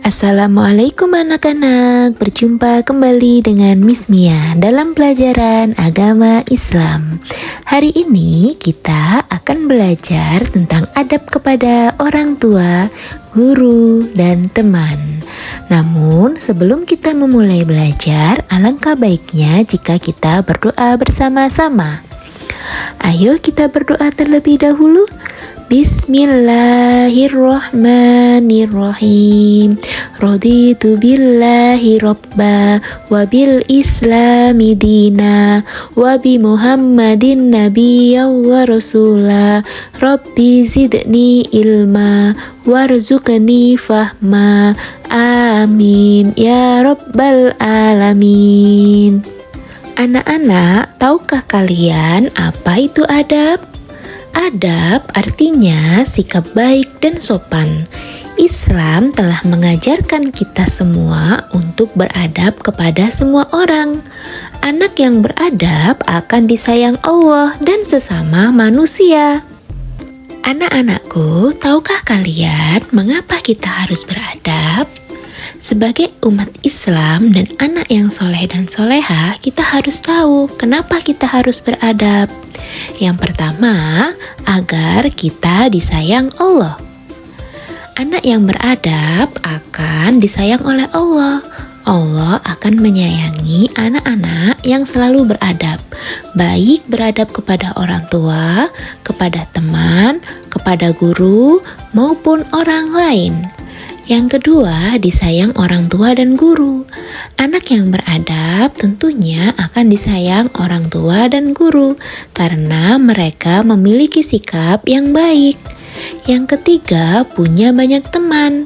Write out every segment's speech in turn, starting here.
Assalamualaikum anak-anak, berjumpa kembali dengan Miss Mia dalam pelajaran agama Islam. Hari ini kita akan belajar tentang adab kepada orang tua, guru, dan teman. Namun sebelum kita memulai belajar, alangkah baiknya jika kita berdoa bersama-sama. Ayo kita berdoa terlebih dahulu. Bismillahirrahmanirrahim. Raditu billahi robba wa bil islami dina wa bi muhammadin nabiyya wa rasula. Rabbi zidni ilma warzuqni fahma. Amin ya rabbal alamin. Anak-anak, tahukah kalian apa itu adab? Adab artinya sikap baik dan sopan. Islam telah mengajarkan kita semua untuk beradab kepada semua orang. Anak yang beradab akan disayang Allah dan sesama manusia. Anak-anakku, tahukah kalian mengapa kita harus beradab? Sebagai umat Islam dan anak yang soleh dan soleha, kita harus tahu kenapa kita harus beradab. Yang pertama, agar kita disayang Allah. Anak yang beradab akan disayang oleh Allah. Allah akan menyayangi anak-anak yang selalu beradab, baik beradab kepada orang tua, kepada teman, kepada guru, maupun orang lain. Yang kedua, disayang orang tua dan guru. Anak yang beradab tentunya akan disayang orang tua dan guru karena mereka memiliki sikap yang baik. Yang ketiga, punya banyak teman.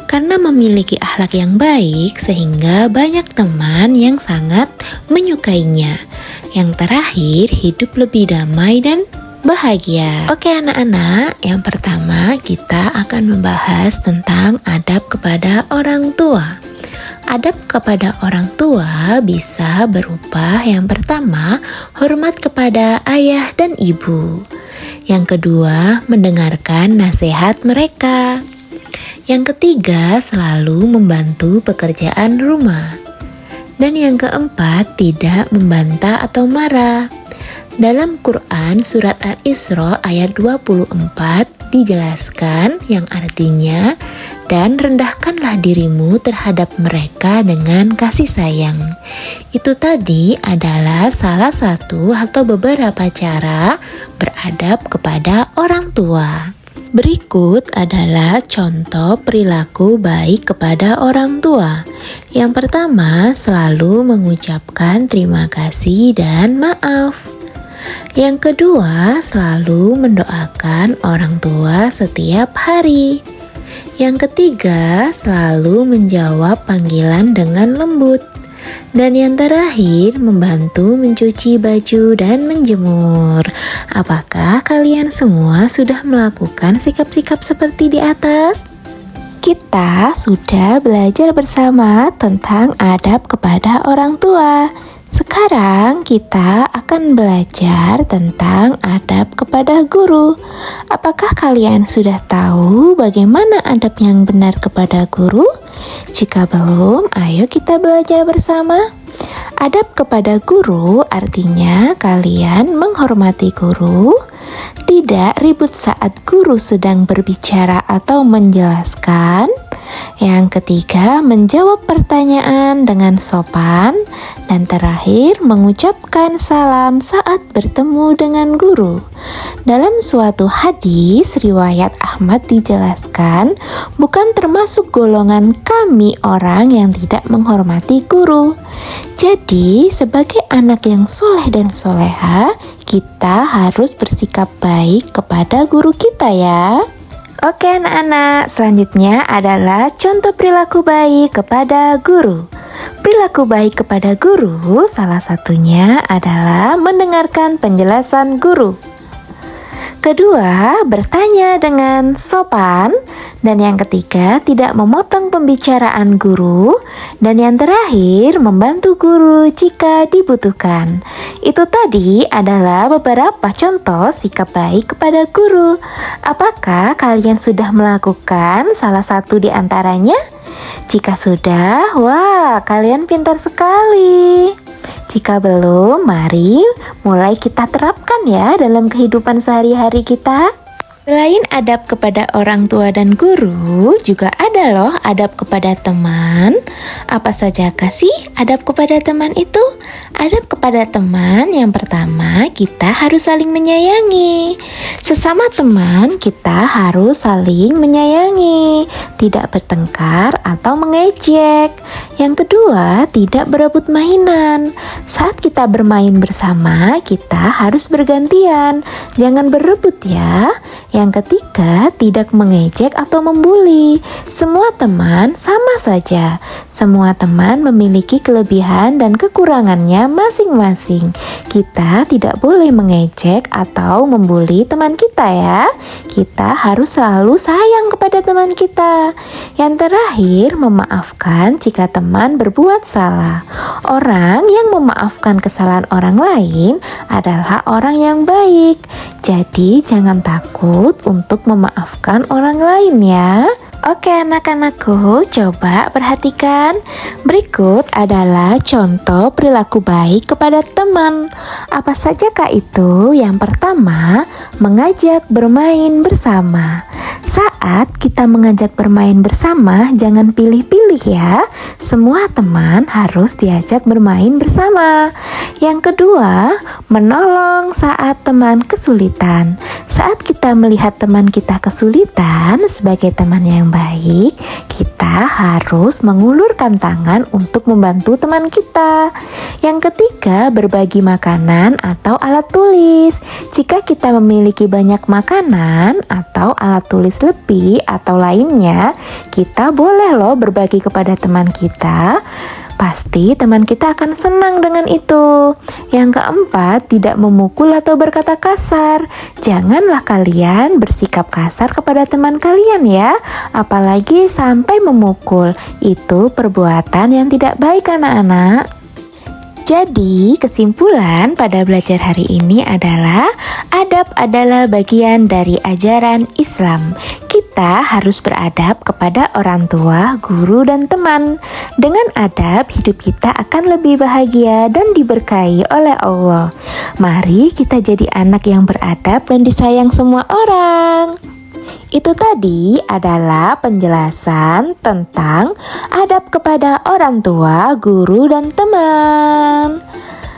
Karena memiliki akhlak yang baik sehingga banyak teman yang sangat menyukainya. Yang terakhir, hidup lebih damai dan bahagia. Oke anak-anak, yang pertama kita akan membahas tentang adab kepada orang tua. Adab kepada orang tua bisa berupa yang pertama, hormat kepada ayah dan ibu. Yang kedua, mendengarkan nasihat mereka. Yang ketiga, selalu membantu pekerjaan rumah. Dan yang keempat, tidak membantah atau marah. Dalam Quran surat Al-Isra ayat 24 dijelaskan yang artinya, dan rendahkanlah dirimu terhadap mereka dengan kasih sayang. Itu tadi adalah salah satu atau beberapa cara beradab kepada orang tua. Berikut adalah contoh perilaku baik kepada orang tua. Yang pertama, selalu mengucapkan terima kasih dan maaf. Yang kedua, selalu mendoakan orang tua setiap hari. Yang ketiga, selalu menjawab panggilan dengan lembut. Dan yang terakhir, membantu mencuci baju dan menjemur. Apakah kalian semua sudah melakukan sikap-sikap seperti di atas? Kita sudah belajar bersama tentang adab kepada orang tua. Sekarang kita akan belajar tentang adab kepada guru. Apakah kalian sudah tahu bagaimana adab yang benar kepada guru? Jika belum, ayo kita belajar bersama. Adab kepada guru artinya kalian menghormati guru, tidak ribut saat guru sedang berbicara atau menjelaskan. Yang ketiga, menjawab pertanyaan dengan sopan. Dan terakhir, mengucapkan salam saat bertemu dengan guru. Dalam suatu hadis, riwayat Ahmad dijelaskan, bukan termasuk golongan kami orang yang tidak menghormati guru. Jadi, sebagai anak yang soleh dan soleha, kita harus bersikap baik kepada guru kita ya. Oke anak-anak, selanjutnya adalah contoh perilaku baik kepada guru. Perilaku baik kepada guru salah satunya adalah mendengarkan penjelasan guru. Kedua, bertanya dengan sopan. Dan yang ketiga, tidak memotong pembicaraan guru. Dan yang terakhir, membantu guru jika dibutuhkan. Itu tadi adalah beberapa contoh sikap baik kepada guru. Apakah kalian sudah melakukan salah satu di antaranya? Jika sudah, wah, kalian pintar sekali. Jika belum, mari mulai kita terapkan ya dalam kehidupan sehari-hari kita. Selain adab kepada orang tua dan guru, juga ada loh adab kepada teman. Apa sajakah sih adab kepada teman itu? Adab kepada teman yang pertama, kita harus saling menyayangi. Sesama teman, kita harus saling menyayangi, tidak bertengkar atau mengejek. Yang kedua, tidak berebut mainan. Saat kita bermain bersama, kita harus bergantian, jangan berebut ya. Yang ketiga, tidak mengejek atau membuli. Semua teman sama saja. Semua teman memiliki kelebihan dan kekurangannya masing-masing. Kita tidak boleh mengejek atau membuli teman kita ya. Kita harus selalu sayang kepada teman kita. Yang terakhir, memaafkan jika teman berbuat salah. Orang yang memaafkan kesalahan orang lain adalah orang yang baik. Jadi jangan takut untuk memaafkan orang lain ya. Oke anak-anakku, coba perhatikan. Berikut adalah contoh perilaku baik kepada teman. Apa sajakah itu? Yang pertama, mengajak bermain bersama. Saat kita mengajak bermain bersama, jangan pilih-pilih ya. Semua teman harus diajak bermain bersama. Yang kedua, menolong saat teman kesulitan. Saat kita melihat teman kita kesulitan, sebagai teman yang baik, kita harus mengulurkan tangan untuk membantu teman kita. Yang ketiga, berbagi makanan atau alat tulis. Jika kita memiliki banyak makanan atau alat tulis lebih atau lainnya, kita boleh loh berbagi kepada teman kita. Pasti teman kita akan senang dengan itu. Yang keempat, tidak memukul atau berkata kasar. Janganlah kalian bersikap kasar kepada teman kalian ya, apalagi sampai memukul. Itu perbuatan yang tidak baik anak-anak. Jadi, kesimpulan pada belajar hari ini adalah adab adalah bagian dari ajaran Islam. Kita harus beradab kepada orang tua, guru, dan teman. Dengan adab, hidup kita akan lebih bahagia dan diberkahi oleh Allah. Mari kita jadi anak yang beradab dan disayang semua orang. Itu tadi adalah penjelasan tentang adab kepada orang tua, guru, dan teman.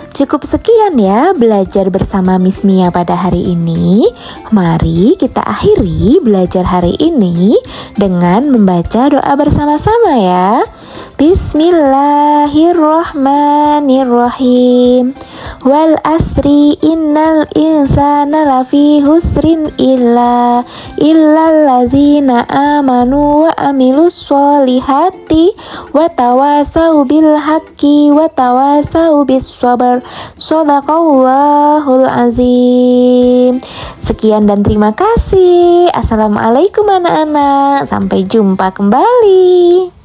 Cukup sekian ya belajar bersama Miss Mia pada hari ini. Mari kita akhiri belajar hari ini dengan membaca doa bersama-sama ya. Bismillahirrahmanirrahim. Wal asri innal insana lafi husrin illal ladzina amanu wa amilus solihati wa tawasau bil haqqi wa tawasau bis sabr. Shadaqallahul azim. Sekian dan terima kasih. Assalamualaikum anak-anak. Sampai jumpa kembali.